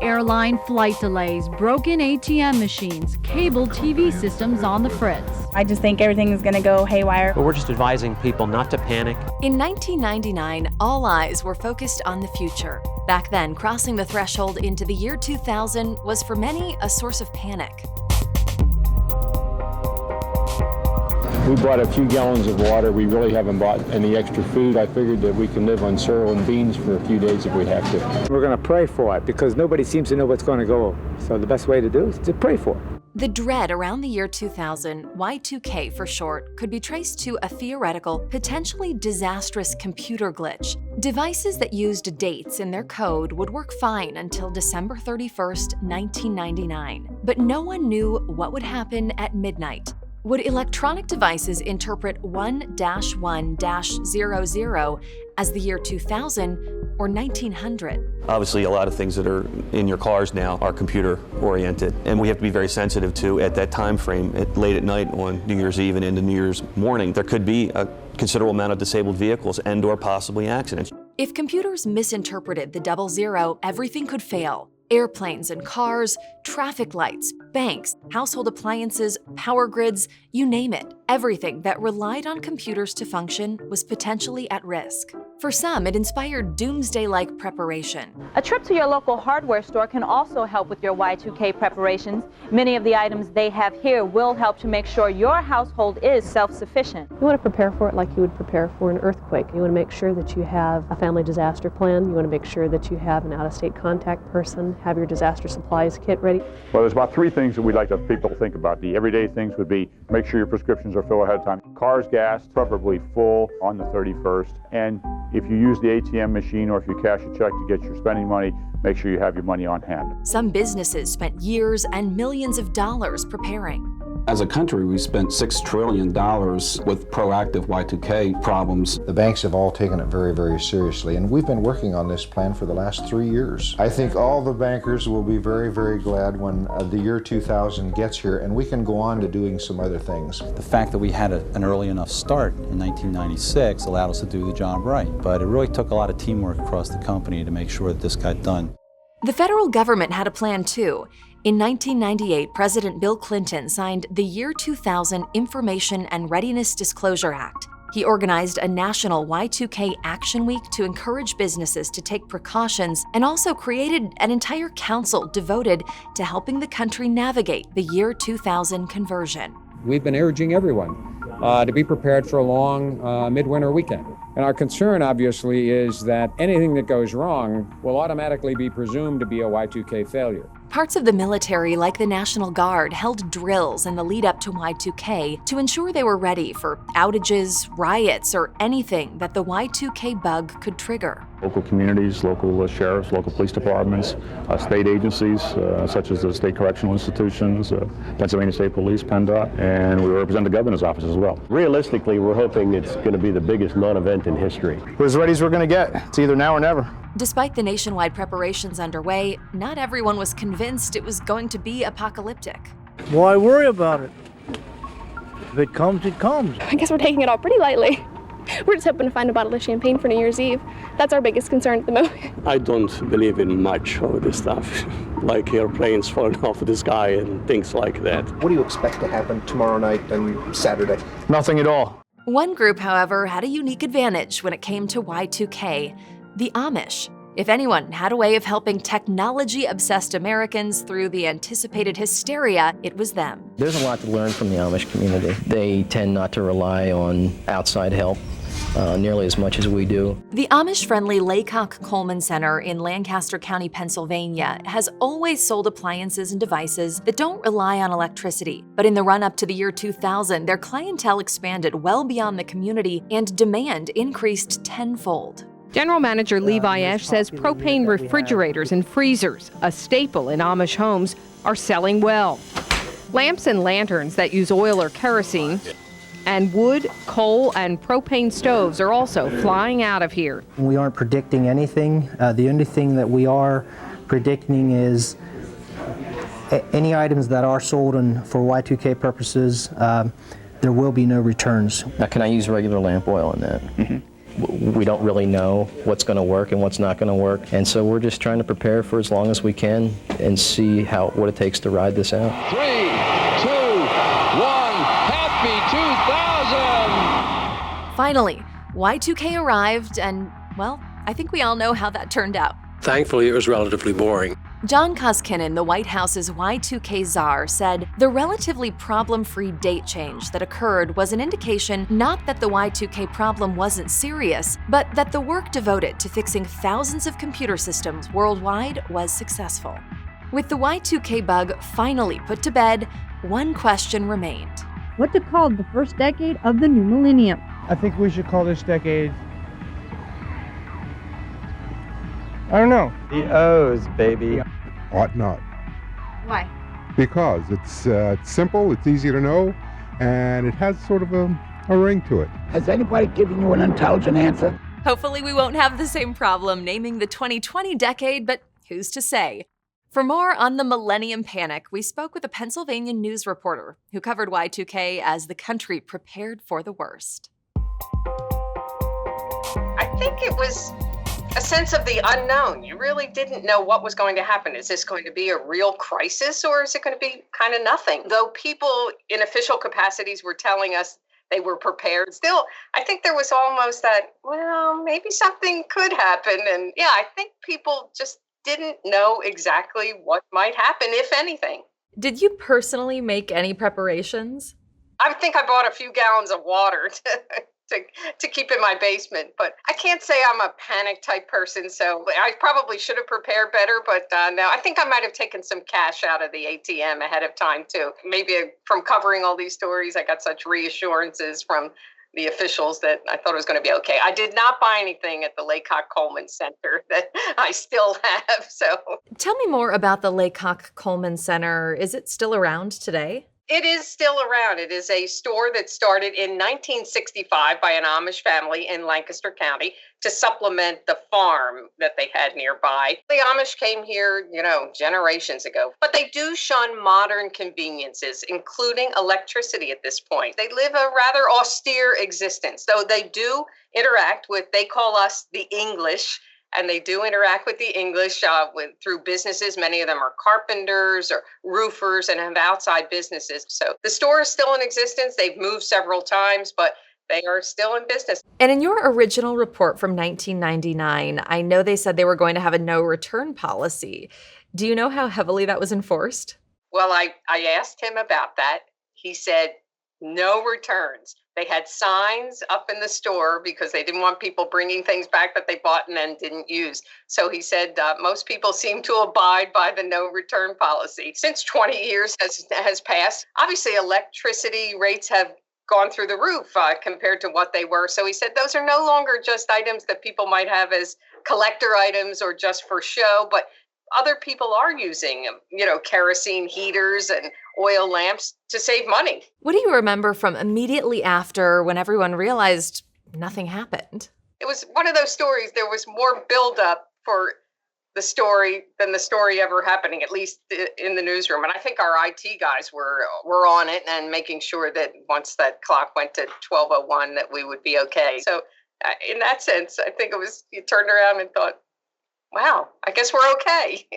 Airline flight delays, broken ATM machines, cable TV systems on the fritz. I just think everything is going to go haywire. But we're just advising people not to panic. In 1999, all eyes were focused on the future. Back then, crossing the threshold into the year 2000 was for many a source of panic. We bought a few gallons of water. We really haven't bought any extra food. I figured that we can live on sorrel and beans for a few days if we have to. We're going to pray for it because nobody seems to know what's going to go. So the best way to do is to pray for it. The dread around the year 2000, Y2K for short, could be traced to a theoretical, potentially disastrous computer glitch. Devices that used dates in their code would work fine until December 31st, 1999. But no one knew what would happen at midnight. Would electronic devices interpret 1-1-00 as the year 2000 or 1900? Obviously, a lot of things that are in your cars now are computer-oriented, and we have to be very sensitive to, at that time frame, late at night on New Year's Eve and into New Year's morning, there could be a considerable amount of disabled vehicles and or possibly accidents. If computers misinterpreted the 00, everything could fail. Airplanes and cars, traffic lights, banks, household appliances, power grids, you name it. Everything that relied on computers to function was potentially at risk. For some, it inspired doomsday-like preparation. A trip to your local hardware store can also help with your Y2K preparations. Many of the items they have here will help to make sure your household is self-sufficient. You want to prepare for it like you would prepare for an earthquake. You want to make sure that you have a family disaster plan. You want to make sure that you have an out-of-state contact person, have your disaster supplies kit ready. Well, there's about three things that we'd like to have people think about. The everyday things would be make sure your prescriptions are filled ahead of time. Cars, gas, preferably full on the 31st. And if you use the ATM machine or if you cash a check to get your spending money, make sure you have your money on hand. Some businesses spent years and millions of dollars preparing. As a country, we spent $6 trillion with proactive Y2K problems. The banks have all taken it very, very seriously, and we've been working on this plan for the last 3 years. I think all the bankers will be very, very glad when the year 2000 gets here and we can go on to doing some other things. The fact that we had an early enough start in 1996 allowed us to do the job right, but it really took a lot of teamwork across the company to make sure that this got done. The federal government had a plan too. In 1998, President Bill Clinton signed the Year 2000 Information and Readiness Disclosure Act. He organized a national Y2K Action Week to encourage businesses to take precautions and also created an entire council devoted to helping the country navigate the Year 2000 conversion. We've been urging everyone to be prepared for a long midwinter weekend. And our concern, obviously, is that anything that goes wrong will automatically be presumed to be a Y2K failure. Parts of the military, like the National Guard, held drills in the lead up to Y2K to ensure they were ready for outages, riots, or anything that the Y2K bug could trigger. Local communities, local sheriffs, local police departments, state agencies such as the state correctional institutions, Pennsylvania State Police, PennDOT, and we represent the governor's office as well. Realistically, we're hoping it's going to be the biggest non-event in history. We're as ready as we're going to get. It's either now or never. Despite the nationwide preparations underway, not everyone was convinced it was going to be apocalyptic. Why worry about it? If it comes, it comes. I guess we're taking it all pretty lightly. We're just hoping to find a bottle of champagne for New Year's Eve. That's our biggest concern at the moment. I don't believe in much of this stuff, like airplanes falling off the sky and things like that. What do you expect to happen tomorrow night and Saturday? Nothing at all. One group, however, had a unique advantage when it came to Y2K. The Amish. If anyone had a way of helping technology-obsessed Americans through the anticipated hysteria, it was them. There's a lot to learn from the Amish community. They tend not to rely on outside help nearly as much as we do. The Amish-friendly Laycock Coleman Center in Lancaster County, Pennsylvania, has always sold appliances and devices that don't rely on electricity. But in the run-up to the year 2000, their clientele expanded well beyond the community and demand increased tenfold. General Manager Levi Esch says propane refrigerators and freezers, a staple in Amish homes, are selling well. Lamps and lanterns that use oil or kerosene, and wood, coal, and propane stoves are also flying out of here. We aren't predicting anything. The only thing that we are predicting is any items that are sold for Y2K purposes, there will be no returns. Now, can I use regular lamp oil in that? Mm-hmm. we don't really know what's going to work and what's not going to work. And so we're just trying to prepare for as long as we can and see what it takes to ride this out. 3, 2, 1, happy 2000! Finally, Y2K arrived, and, well, I think we all know how that turned out. Thankfully, it was relatively boring. John Koskinen, the White House's Y2K czar, said the relatively problem-free date change that occurred was an indication not that the Y2K problem wasn't serious, but that the work devoted to fixing thousands of computer systems worldwide was successful. With the Y2K bug finally put to bed, one question remained. What to call the first decade of the new millennium? I think we should call this decade, I don't know. The O's, baby. Ought not. Why? Because it's simple, it's easy to know, and it has sort of a ring to it. Has anybody given you an intelligent answer? Hopefully we won't have the same problem naming the 2020 decade, but who's to say? For more on the Millennium Panic, we spoke with a Pennsylvania news reporter who covered Y2K as the country prepared for the worst. I think it was a sense of the unknown. You really didn't know what was going to happen. Is this going to be a real crisis, or is it going to be kind of nothing? Though people in official capacities were telling us they were prepared, still, I think there was almost that, well, maybe something could happen. And yeah, I think people just didn't know exactly what might happen, if anything. Did you personally make any preparations? I think I bought a few gallons of water to keep in my basement, but I can't say I'm a panic type person, so I probably should have prepared better, but no, I think I might have taken some cash out of the ATM ahead of time too. Maybe from covering all these stories, I got such reassurances from the officials that I thought it was going to be okay. I did not buy anything at the Laycock Coleman Center that I still have, so. Tell me more about the Laycock Coleman Center. Is it still around today? It is still around. It is a store that started in 1965 by an Amish family in Lancaster County to supplement the farm that they had nearby. The Amish came here, generations ago, but they do shun modern conveniences, including electricity at this point. They live a rather austere existence, though they do interact with, they call us the English, and they do interact with the English through businesses. Many of them are carpenters or roofers and have outside businesses. So the store is still in existence. They've moved several times, but they are still in business. And in your original report from 1999, I know they said they were going to have a no return policy. Do you know how heavily that was enforced? Well, I asked him about that. He said, no returns. They had signs up in the store because they didn't want people bringing things back that they bought and then didn't use. So he said most people seem to abide by the no return policy. Since 20 years has passed, obviously electricity rates have gone through the roof compared to what they were. So he said those are no longer just items that people might have as collector items or just for show, but other people are using, kerosene heaters and oil lamps to save money. What do you remember from immediately after when everyone realized nothing happened? It was one of those stories. There was more buildup for the story than the story ever happening, at least in the newsroom. And I think our IT guys were on it and making sure that once that clock went to 12:01 that we would be okay. So in that sense, I think you turned around and thought, wow, I guess we're okay.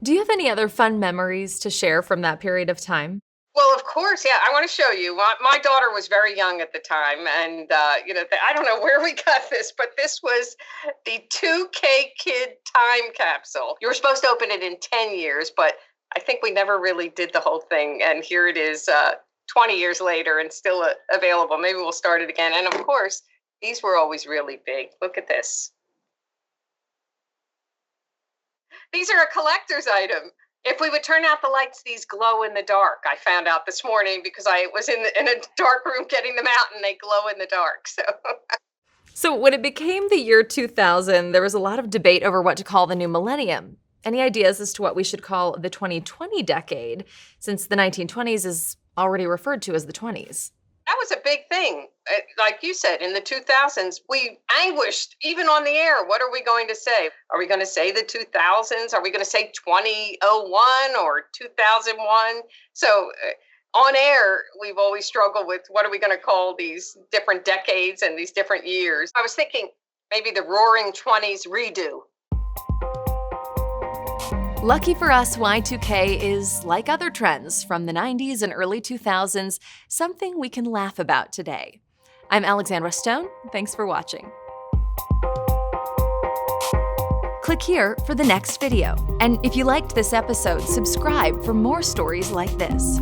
Do you have any other fun memories to share from that period of time? Well, of course, yeah. I want to show you. My daughter was very young at the time, and I don't know where we got this, but this was the 2K Kid time capsule. You were supposed to open it in 10 years, but I think we never really did the whole thing, and here it is 20 years later and still available. Maybe we'll start it again. And of course, these were always really big. Look at this. These are a collector's item. If we would turn out the lights, these glow in the dark. I found out this morning because I was in a dark room getting them out, and they glow in the dark. So when it became the year 2000, there was a lot of debate over what to call the new millennium. Any ideas as to what we should call the 2020 decade, since the 1920s is already referred to as the 20s? That was a big thing. Like you said, in the 2000s, we anguished even on the air. What are we going to say? Are we going to say the 2000s? Are we going to say 2001 or 2001? So On air, we've always struggled with what are we going to call these different decades and these different years. I was thinking maybe the Roaring 20s redo. Lucky for us, Y2K is, like other trends from the 90s and early 2000s, something we can laugh about today. I'm Alexandra Stone. Thanks for watching. Click here for the next video. And if you liked this episode, subscribe for more stories like this.